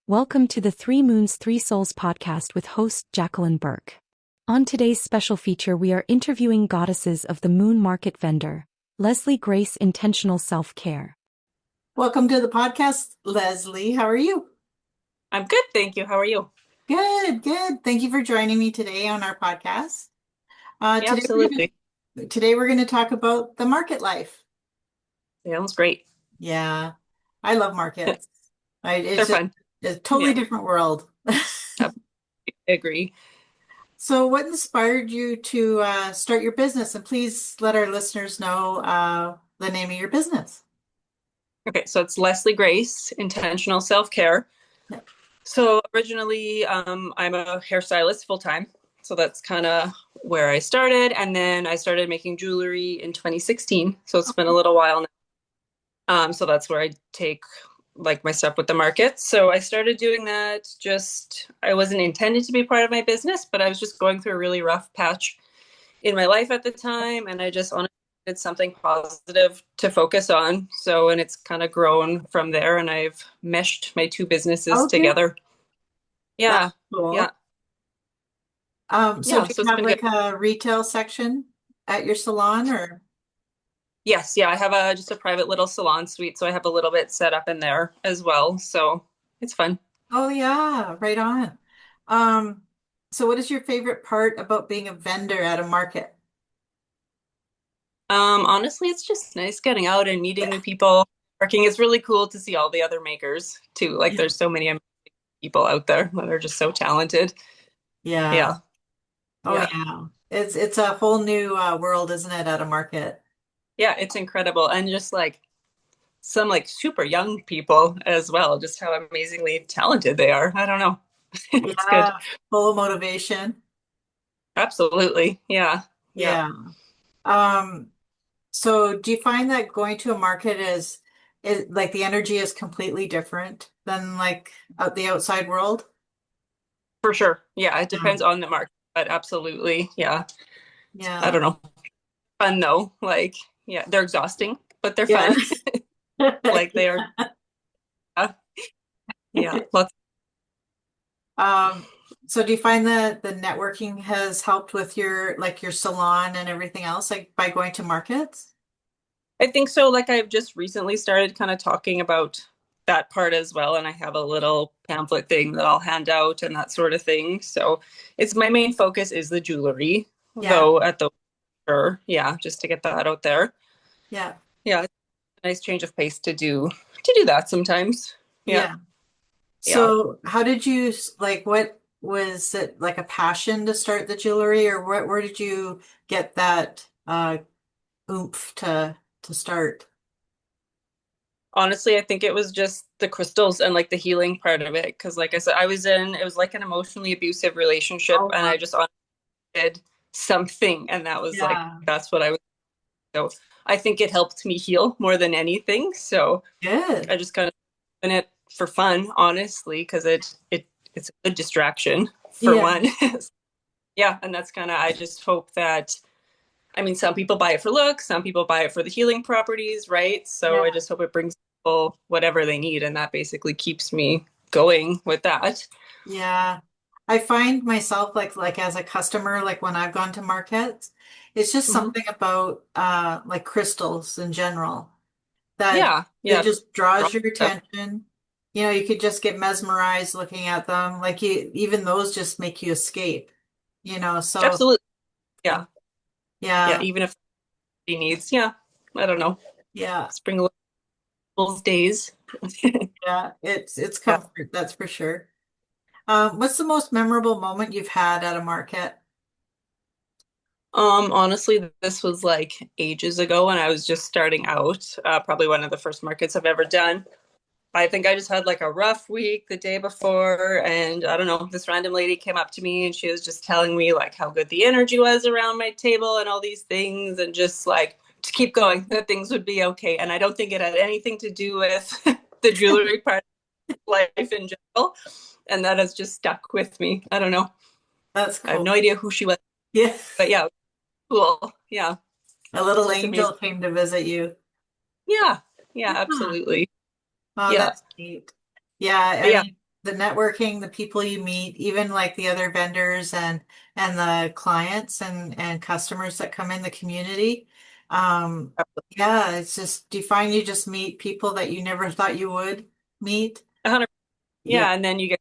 Welcome to the Three Moons, Three Souls podcast with host Jacqueline Burke. On today's special feature, we are interviewing goddesses of the moon market vendor, Lesley Grace Intentional Self-Care. Welcome to the podcast, Lesley. How are you? I'm good, thank you. How are you? Good, good. Thank you for joining me today on our podcast. Uh, Yeah, today we're gonna absolutely. today we're gonna talk about the market life. Sounds great. Yeah, I love markets. They're It's just fun. a totally Yeah, different world. I agree. So, what inspired you to start your business? And please let our listeners know the name of your business. Okay, so it's Lesley Grace, Intentional Self-Care. Yeah. So originally, I'm a hairstylist full time. So that's kind of where I started. And then I started making jewelry in 2016. So it's been a little while now. So that's where I take like my stuff with the market. So I started doing that. I wasn't intended to be part of my business, but I was just going through a really rough patch in my life at the time, and I just wanted something positive to focus on. So, and it's kind of grown from there, and I've meshed my two businesses Oh, good. together. That's Yeah, yeah, cool. So yeah. do So you it's have been good. like a retail section at your salon or? Yes, yeah. I have a just a private little salon suite, so I have a little bit set up in there as well. So it's fun. Oh yeah, right on. Um, so what is your favorite part about being a vendor at a market? Honestly, it's just nice getting out and meeting new people. Working, it's really cool to see all the other makers too. Like, Yeah. there's so many amazing people out there that are just so talented. Yeah. Yeah, Oh yeah. yeah. It's a whole new world, isn't it, at a market? Yeah, it's incredible. And just like some like super young people as well, just how amazingly talented they are. I don't know. It's good. Yeah. Full of motivation. Absolutely. Yeah. Yeah. Yeah. Um, so do you find that going to a market is like the energy is completely different than like out the outside world? For sure. Yeah. It Yeah. depends on the market, but absolutely. Yeah. I Yeah. don't know. Fun though. Like, yeah, they're exhausting, but they're Yeah. fun. Like they are. Yeah. Lots. Um, so do you find that the networking has helped with your like your salon and everything else, like by going to markets? I think so. Like I've just recently started kind of talking about that part as well. And I have a little pamphlet thing that I'll hand out and that sort of thing. So it's my main focus is the jewelry, Yeah, though at the sure, yeah, just to get that out there. yeah, Yeah, it's a nice change of pace to do that sometimes. Yeah, yeah. yeah. So how did you like what was it like a passion to start the jewelry or where did you get that oomph to start? Honestly, I think it was just the crystals and like the healing part of it. Because, like I said, it was like an emotionally abusive relationship, Oh, and wow. I just wanted something, and that was like, Yeah, that's what I was. So I think it helped me heal more than anything. So good. I just kind of in it for fun, honestly, because it's a good distraction for Yeah, one. Yeah, and that's kind of I just hope that I mean some people buy it for looks, some people buy it for the healing properties, right? So I yeah. just hope it brings people whatever they need, and that basically keeps me going with that. Yeah. I find myself like as a customer, like when I've gone to markets, it's just Mhm. something about like crystals in general that Yeah, that yeah, just draws your attention. You know, you could just get mesmerized looking at them. Like you even those just make you escape, you know. So absolutely. Yeah, yeah. yeah, Even if he needs, yeah, I don't know, yeah, spring those days. yeah. It's Yeah. comfort, that's for sure. What's the most memorable moment you've had at a market? Honestly, this was like ages ago when I was just starting out. Probably one of the first markets I've ever done. I think I just had like a rough week the day before, and I don't know, this random lady came up to me and she was just telling me like how good the energy was around my table and all these things, and just like to keep going, that things would be okay. And I don't think it had anything to do with the jewelry part of life in general. And that has just stuck with me. I don't know. That's I have cool. no idea who she was, Yeah, but yeah, cool. Yeah, a little just amazing. angel came to visit you. Yeah, yeah, Yeah. absolutely. Oh, Yeah, that's neat. Yeah, but I yeah, mean. the networking, the people you meet, even like the other vendors and the clients and customers that come in the community. Um, yeah, it's just, do you find you just meet people that you never thought you would meet? 100. Yeah. Yeah, and then you get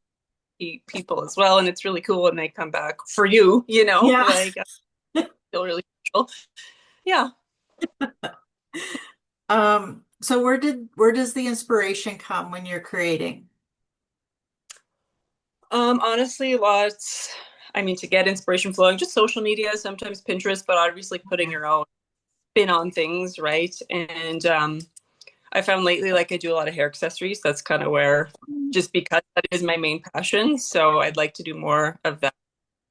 to meet people as well, and it's really cool when they come back for you. Yeah. Like I feel really special. Yeah. So where does the inspiration come when you're creating? Honestly, lots. I mean, to get inspiration flowing, just social media, sometimes Pinterest, but obviously putting Okay. your own spin on things, right? And I found lately, like I do a lot of hair accessories. That's kind of where, just because that is my main passion. So I'd like to do more of that.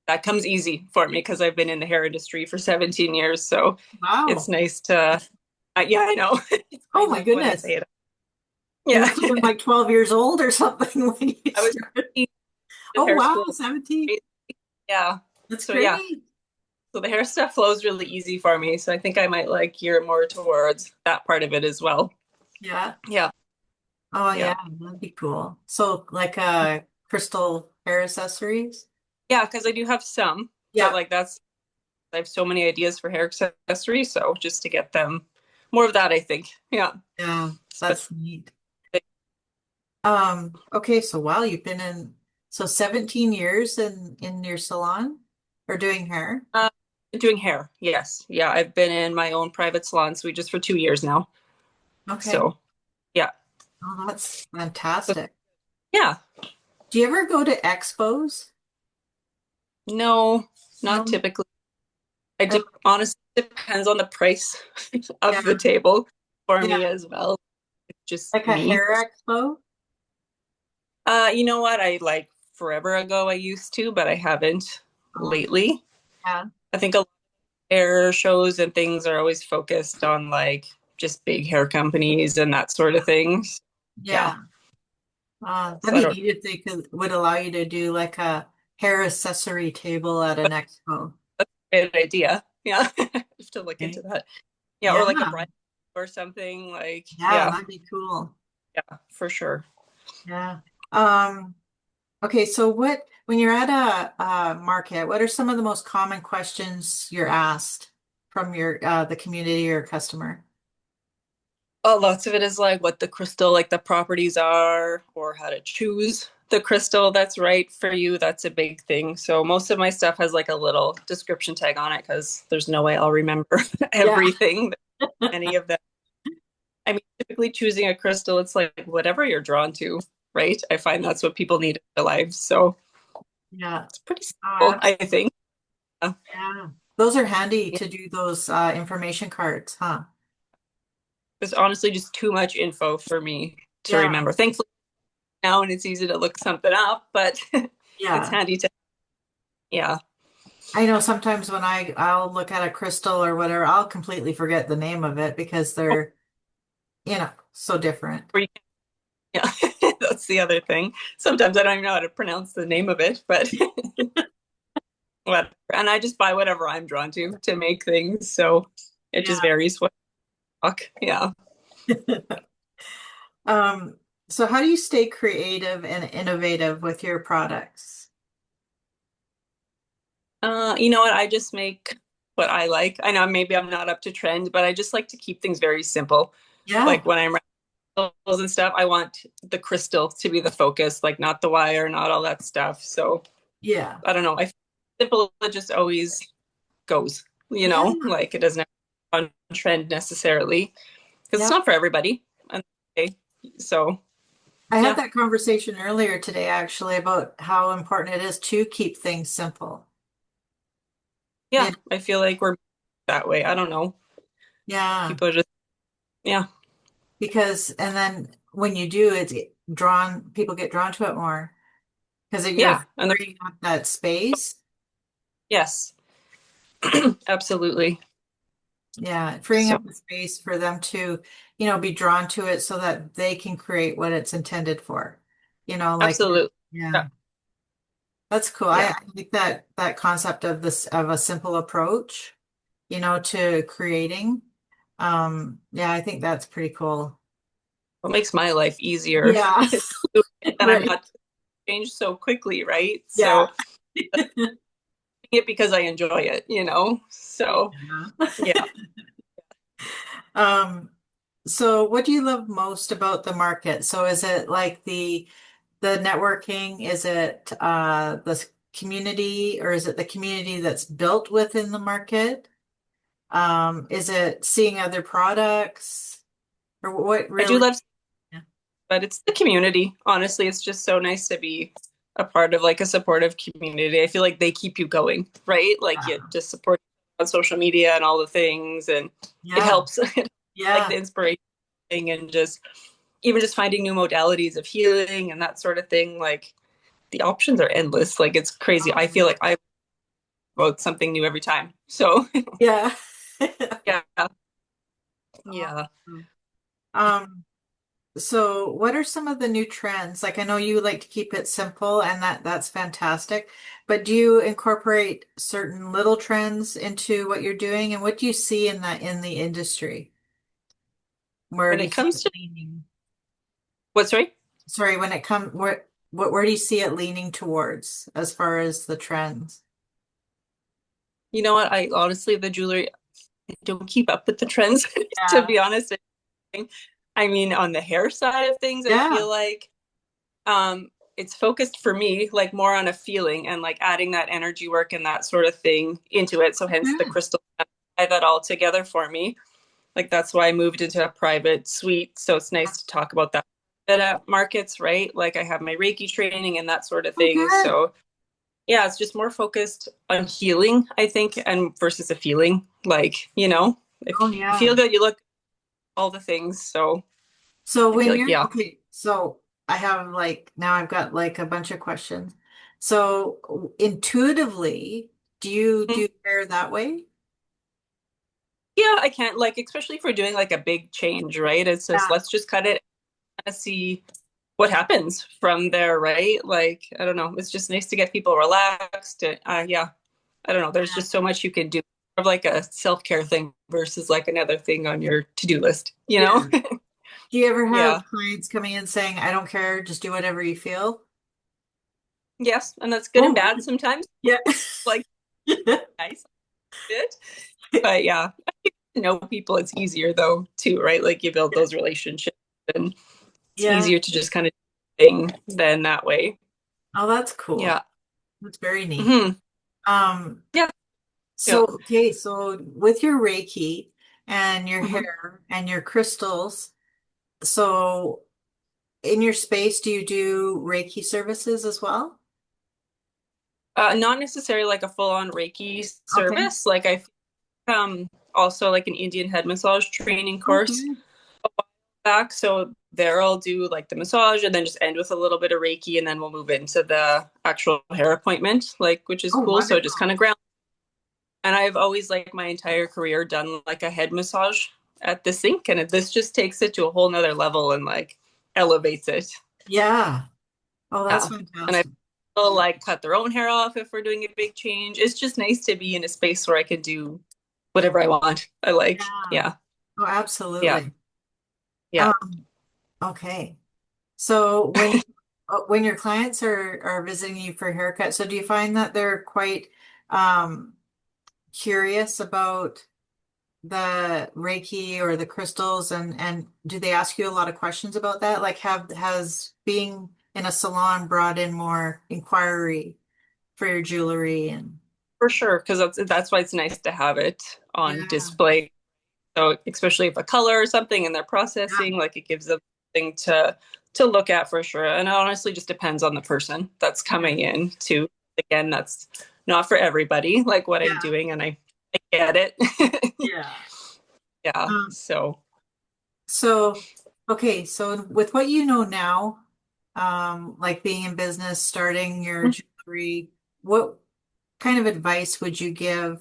That comes easy for me because I've been in the hair industry for 17 years. So it's Wow. nice to, yeah, I know. It's Oh crazy my when I say goodness. it. You Yeah. must have been like 12 years old or something when you I was started. in Oh hair wow, school. 17. Yeah. That's So yeah. great. So the hair stuff flows really easy for me. So I think I might like gear more towards that part of it as well. Yeah. Yeah. Oh yeah, Yeah. that'd be cool. So like crystal hair accessories? Yeah. Because I do have some, but Yeah. like I have so many ideas for hair accessories. So just to get them more of that, I think. Yeah. Yeah, But that's neat. Okay, so wow, you've been in so 17 years in your salon or doing hair? uh, doing hair. Yes. Yeah. I've been in my own private salon suite just for 2 years now. Okay. So yeah. Oh, that's But fantastic. yeah. Do you ever go to expos? No, not No? typically. I Uh, honestly depends on the price Yeah. of the table for Yeah. me as well. It's just Like a me. hair expo? You know what? I like forever ago I used to, but I haven't Oh, lately. yeah. I think a lot of hair shows and things are always focused on like just big hair companies and that sort of things. Yeah. Yeah. So That'd I be don't neat if they would allow you to do like a hair accessory table at an expo. Good idea. Yeah. I have to look into Okay. that. Yeah, or like a Yeah. bride or something like Yeah, yeah, that'd be cool. yeah, for sure. Yeah. Um, okay, so when you're at a market, what are some of the most common questions you're asked from the community or customer? Oh, lots of it is like what the crystal, like the properties are, or how to choose the crystal that's right for you. That's a big thing. So most of my stuff has like a little description tag on it because there's no way I'll remember Yeah. everything, any of them. I mean, typically choosing a crystal, it's like whatever you're drawn to, right? I find that's what people need in their lives. So Yeah. it's pretty Oh, simple, I think. Yeah. yeah. Those are handy to do those information cards, huh? It's honestly just too much info for me to Yeah. remember. Thankfully now and it's easy to look something up, but it's Yeah. handy to, yeah. I know sometimes when I'll look at a crystal or whatever, I'll completely forget the name of it because they're, so different. Or you can, yeah, that's the other thing. Sometimes I don't even know how to pronounce the name of it, but whatever. And I just buy whatever I'm drawn to make things. So it just Yeah. varies what I talk. Yeah. Um, so how do you stay creative and innovative with your products? You know what? I just make what I like. I know maybe I'm not up to trend, but I just like to keep things very simple. Yeah. Like when I'm writing crystals and stuff, I want the crystal to be the focus, like not the wire, not all that stuff. So Yeah. I don't know. I feel simple it just always goes, Yeah. like it doesn't have on trend necessarily because it's Yep. not for everybody. Okay. So I had yeah, that conversation earlier today actually about how important it is to keep things simple. yeah, Yeah. I feel like we're that way. I don't know. Yeah. People are just, yeah, Because, and then when you do, people get drawn to it more because you're yeah. And freeing up that space. yes, absolutely. Yeah, freeing So up the space for them to, be drawn to it so that they can create what it's intended for. Like, absolutely. Yeah. yeah, that's cool. I Yeah. like that concept of of a simple approach, to creating. Yeah, I think that's pretty cool. What makes my life easier Yeah, and I'm right. not change so quickly, right? Yeah. So it because I enjoy it, So yeah. Um, so what do you love most about the market? So is it like the networking? Is it the community, or is it the community that's built within the market? Is it seeing other products? Or what I do really? love, Yeah. but it's the community. Honestly, it's just so nice to be a part of like a supportive community. I feel like they keep you going, right? Like you just support on social media and all the things, and it Yeah. helps. Like Yeah. the inspiration thing, and just even just finding new modalities of healing and that sort of thing. Like the options are endless. Like it's crazy. I feel like I vote something new every time. So Yeah. yeah, yeah. Um, so what are some of the new trends? Like I know you like to keep it simple and that's fantastic, but do you incorporate certain little trends into what you're doing, and what do you see in the industry? Where When do you it see comes it to leaning? what's right, Sorry, when it comes where do you see it leaning towards as far as the trends? you know what? I honestly, the jewelry, I don't keep up with the trends, to Yeah. be honest. I mean, on the hair side of things, I Yeah. feel like it's focused for me like more on a feeling and like adding that energy work and that sort of thing into it. So hence the Okay. crystal tie that all together for me. Like that's why I moved into a private suite. So it's nice to talk about that at markets, right? Like I have my Reiki training and that sort of Oh, thing. good. So yeah, it's just more focused on healing, I think, and versus a feeling. Like, if Oh, you yeah. feel good, you look all the things. So So I feel when like, you're yeah. okay, so I have like now I've got like a bunch of questions. So intuitively, do you Mm-hmm. do hair that way? Yeah, I can't like, especially if we're doing like a big change, right? It's just Yeah. let's just cut it and see what happens from there, right? Like, I don't know. It's just nice to get people relaxed. Yeah, I don't know. There's Yeah. just so much you can do of like a self-care thing versus like another thing on your to-do list, you Yeah. know? Do you ever have Yeah. clients coming in saying, I don't care, just do whatever you feel? Yes, and that's good and Oh, bad sometimes. yeah. Like nice bit. But yeah, to know people it's easier though too, right? Like you build those relationships and it's Yeah. easier to just kind of thing than that way. Oh, that's cool. Yeah. That's very neat. Hmm. Um, Yeah. Yeah. so okay, so with your Reiki and your Hmm. hair and your crystals, so in your space, do you do Reiki services as well? Not necessarily like a full-on Reiki Okay. service. Like I also like an Indian head massage training course Okay. back. So there I'll do like the massage and then just end with a little bit of Reiki and then we'll move into the actual hair appointment, like which is Oh, cool. So just wonderful. kind of ground. And I've always like my entire career done like a head massage at the sink, and this just takes it to a whole nother level and like elevates it. Yeah. Oh, that's Yeah. And I fantastic. will like cut their own hair off if we're doing a big change. It's just nice to be in a space where I can do whatever I want. I like, Yeah. yeah, Oh, yeah, absolutely. yeah. Um, okay. So when your clients are visiting you for a haircut, so do you find that they're quite um curious about the Reiki or the crystals, and do they ask you a lot of questions about that? Like has being in a salon brought in more inquiry for your jewelry and For sure, because that's why it's nice to have it on yeah. display. So especially if a color or something and they're Yeah. processing, like it gives them something to look at for sure. And it honestly just depends on the person that's Yeah. coming in too. Again, that's not for everybody, like what I'm Yeah. doing, and I get it. Yeah. Yeah. Um, So so okay, so with what you know now, like being in business, starting your jewelry, what kind of advice would you give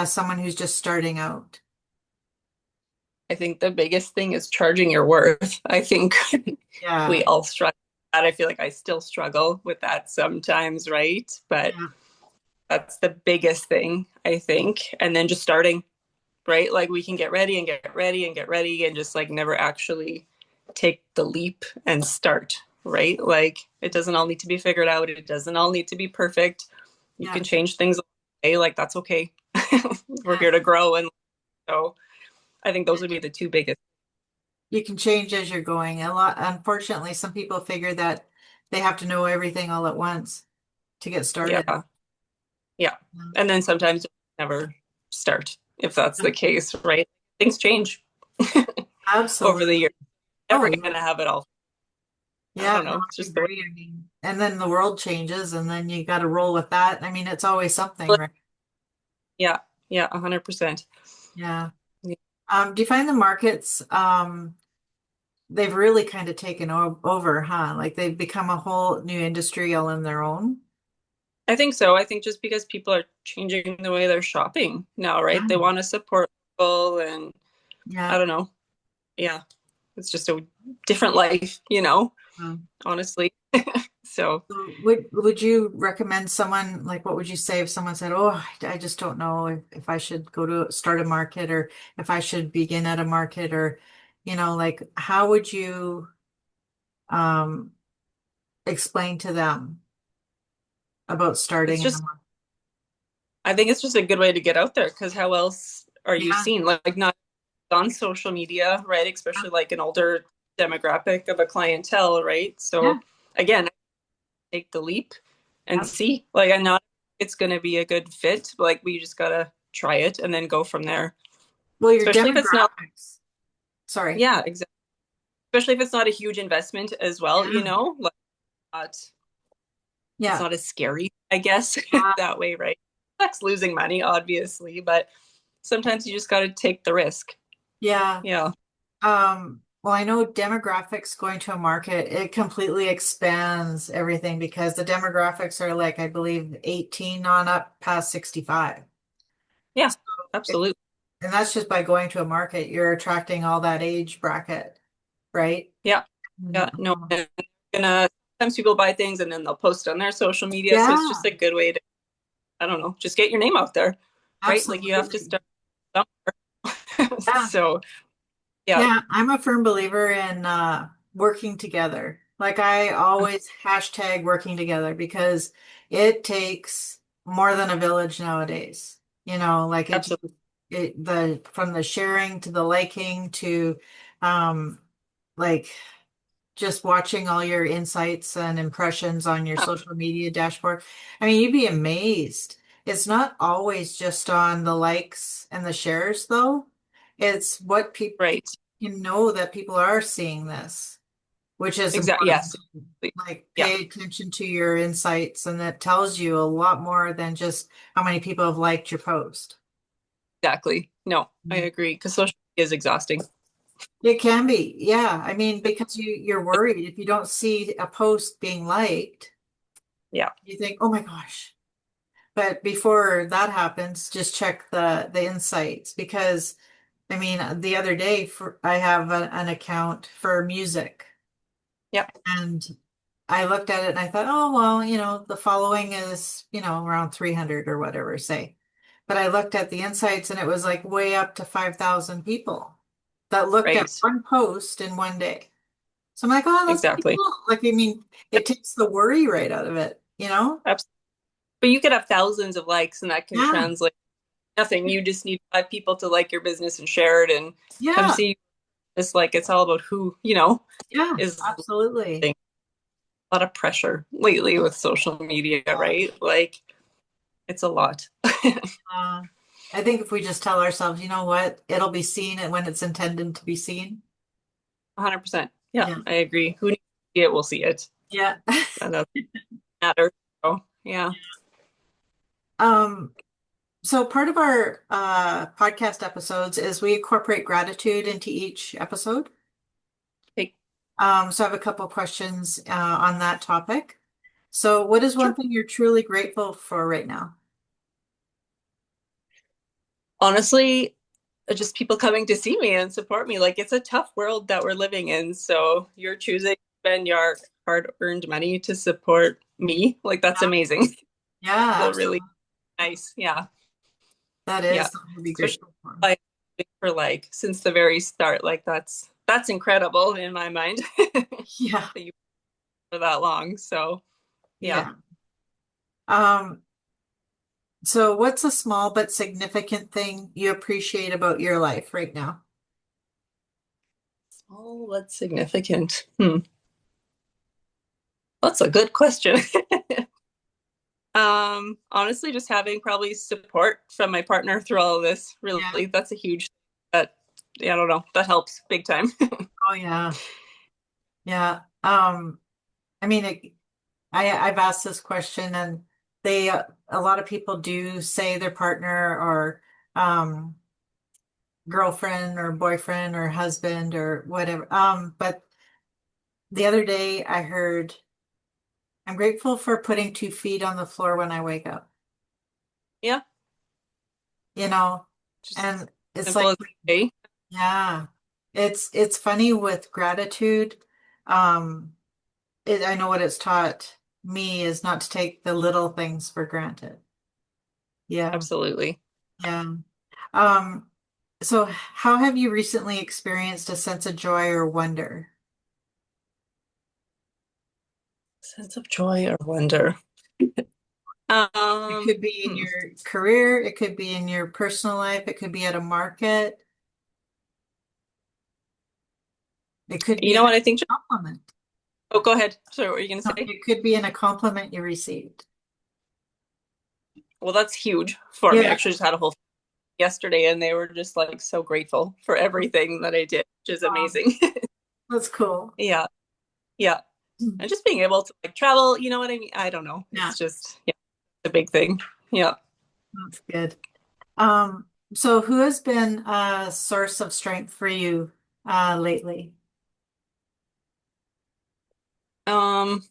someone who's just starting out? I think the biggest thing is charging your worth. I think we Yeah. all struggle with that. I feel like I still struggle with that sometimes, right? But Yeah. that's the biggest thing, I think. And then just starting, right? Like we can get ready and get ready and get ready and just like never actually take the leap and start, right? Like it doesn't all need to be figured out. It doesn't all need to be perfect. You Yeah. can change things along the way, like that's okay. We're Yeah. here to grow. And so I think those would be the two biggest. You can change as you're going. A lot, unfortunately, some people figure that they have to know everything all at once to get started. Yeah. Yeah. And then sometimes you never start if that's the case, right? Things change over the Absolutely. years. Oh, Never yeah. going to have it all. I Yeah, don't no, know. It's I just the way. agree. I mean, and then the world changes and then you got to roll with that. I mean, it's always something, right? Yeah. Yeah. 100%. Yeah. Yeah. Do you find the markets, they've really kind of taken over, huh? Like they've become a whole new industry all in their own. I think so. I think just because people are changing the way they're shopping now, right? They Yeah. want to support people and I Yeah. don't know. Yeah. It's just a different life, honestly. So So would you recommend someone like what would you say if someone said, "Oh, I just don't know if I should go to start a market or if I should begin at a market or like how would you um explain to them about it's starting in a just, market?" I think it's just a good way to get out there because how else are you Yeah. seen? Like not on social media, right? Especially like an older demographic of a clientele, right? Yeah. So again, take the leap and Yeah. see. Like I'm not it's gonna be a good fit. Like we just gotta try it and then go from there. Well, your Especially if it's not, demographics. Sorry. yeah, exactly. Especially if it's not a huge investment as well, Yeah. like not, it's Yeah. not as scary, I guess, Yeah. that way, right? Sucks losing money, obviously, but sometimes you just got to take the risk. Yeah. Yeah, Well, I know demographics going to a market, it completely expands everything because the demographics are like, I believe, 18 on up past 65. yeah, So if, absolutely. and that's just by going to a market, you're attracting all that age bracket, right? Yeah, Mm. yeah, no, and sometimes people buy things and then they'll post on their social media, so it's just Yeah, a good way to, I don't know, just get your name out there, right? Like you have to absolutely. start somewhere. Yeah. So yeah, Yeah, I'm a firm believer in working together. Like I always hashtag working together because it takes more than a village nowadays. Like absolutely. the from the sharing to the liking to um like just watching all your insights and impressions on your social media dashboard. I mean, you'd be amazed. It's not always just on the likes and the shares, though. It's what people Right. can know that people are seeing this, which is Exactly. important. Yes. Like, Yeah, pay attention to your insights, and that tells you a lot more than just how many people have liked your post. exactly. No, I Mm. agree. Because social media is exhausting. It can be, yeah. I mean, because you're worried if you don't see a post being liked. Yeah. You think, oh my gosh. But before that happens, just check the insights because I mean, the other day I have an account for music Yeah. and I looked at it and I thought, oh well, the following is, around 300 or whatever, say. But I looked at the insights and it was like way up to 5,000 people that looked at Right. one post in one day. So I'm like, oh, that's pretty Exactly. cool. Like, I mean, it takes the worry right out of it, you know? Absolutely. But you could have thousands of likes and that can Yeah. translate nothing. You just need 5 people to like your business and share it and come Yeah. see. It's like it's all about who, Yeah, is absolutely. a lot of pressure lately with social media, Yeah. right? Like it's a lot. Uh, I think if we just tell ourselves, you know what, it'll be seen and when it's intended to be seen. 100%. Yeah, Yeah. I agree. Who needs to see it will see it. Yeah. That doesn't matter. So yeah. Um, so part of our podcast episodes is we incorporate gratitude into each episode. Hey, So I have a couple of questions on that topic. So what is one sure. thing you're truly grateful for right now? Honestly, just people coming to see me and support me. Like it's a tough world that we're living in. So you're choosing to spend your hard-earned money to support me. Like that's Yeah, amazing. yeah, Feel really absolutely. nice. Yeah. That Yeah. is something to be Especially grateful for. like for like since the very start. Like that's incredible in my mind. Yeah. That you for that long. So yeah. So what's a small but significant thing you appreciate about your life right now? Small but significant. That's a good question. Honestly, just having probably support from my partner through all of this, Yeah. really, that's a huge, that, yeah, I don't know, that helps big time. Oh yeah. Yeah. I mean, I've asked this question and they, a lot of people do say their partner or, girlfriend or boyfriend or husband or whatever. But the other day I heard, I'm grateful for putting 2 feet on the floor when I wake up, Yeah, you know, just and it's simple like, as day. yeah, it's funny with gratitude. Um, I know what it's taught me is not to take the little things for granted. Yeah, Absolutely. yeah. Um, so how have you recently experienced a sense of joy or wonder? Sense of joy or wonder. It Um, could be in hmm. your career, it could be in your personal life, it could be at a market, it could You be know in what I think? a compliment. Oh, go ahead. Sorry, what were you going to No, say? it could be in a compliment you received. Well, that's huge for me. I Yeah. actually just had a whole yesterday and they were just like so grateful for everything that I did, which is Um, amazing. that's cool. Yeah. Yeah. And just being able to like travel, you know what I mean? I don't know. Yeah, It's just, yeah, a big thing. Yeah. that's good. So who has been a source of strength for you lately? Um,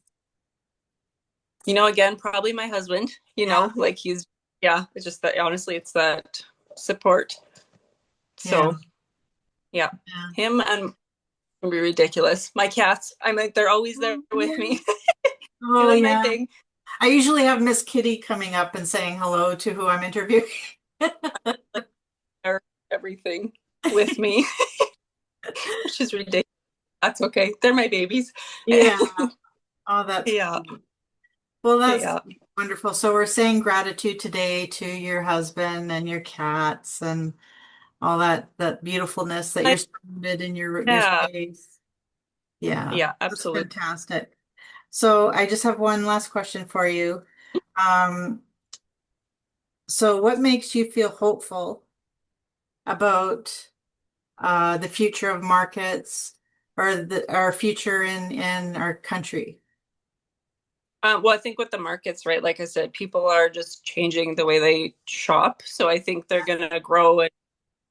again, probably my husband, Yeah, like yeah, it's just that honestly, it's that support. yeah, So yeah, yeah. him and can be ridiculous. My cats, I'm like, they're always there Oh, with yeah. me Oh, doing my yeah. thing. I usually have Miss Kitty coming up and saying hello to who I'm interviewing. They're everything with me, which is ridiculous. That's okay. They're my babies. Yeah. Oh, that's Yeah. cute. Well, that's Yeah. wonderful. So we're saying gratitude today to your husband and your cats and all that beautifulness that you're surrounded in your Yeah. space. Yeah, Yeah, that's absolutely. fantastic. So I just have one last question for you. Um, so what makes you feel hopeful about the future of markets or our future in our country? Well, I think with the markets, right? Like I said, people are just changing the way they shop. So I think they're going to grow and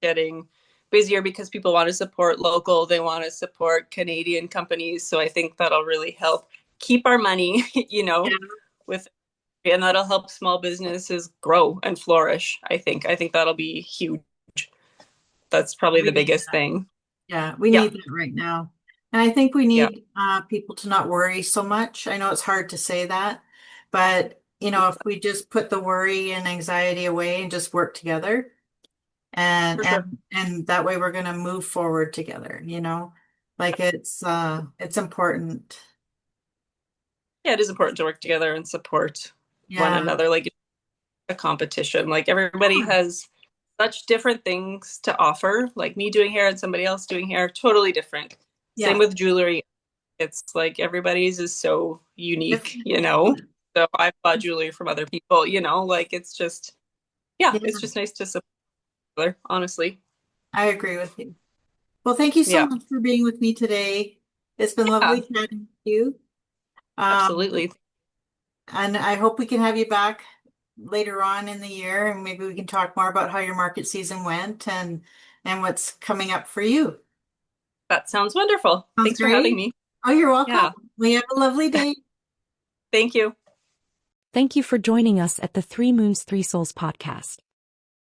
getting busier because people want to support local. They want to support Canadian companies. So I think that'll really help keep our money, Yeah. with, and that'll help small businesses grow and flourish. I think that'll be huge. That's probably We the need biggest that. thing. Yeah, we Yeah. need that right now. And I think we Yeah. need people to not worry so much. I know it's hard to say that, but if we just put the worry and anxiety away and just work together, and For sure. and that way we're going to move forward together, like it's important. Yeah, it is important to work together and support one Yeah. another. Like a competition. Like everybody has such different things to offer. Like me doing hair and somebody else doing hair, totally different. Same Yeah. with jewelry. It's like everybody's is so unique, Different. So I've bought jewelry from other people, like it's just, yeah, Yeah, it's just nice to support each other, honestly. I agree with you. Well, thank you so Yeah. much for being with me today. It's been lovely Yeah, chatting with you. Um, absolutely. and I hope we can have you back later on in the year and maybe we can talk more about how your market season went and what's coming up for you. That sounds wonderful. Sounds Thanks for having great. me. Oh, you're welcome. Yeah. We have a lovely day. Thank you. Thank you for joining us at the Three Moons, Three Souls podcast.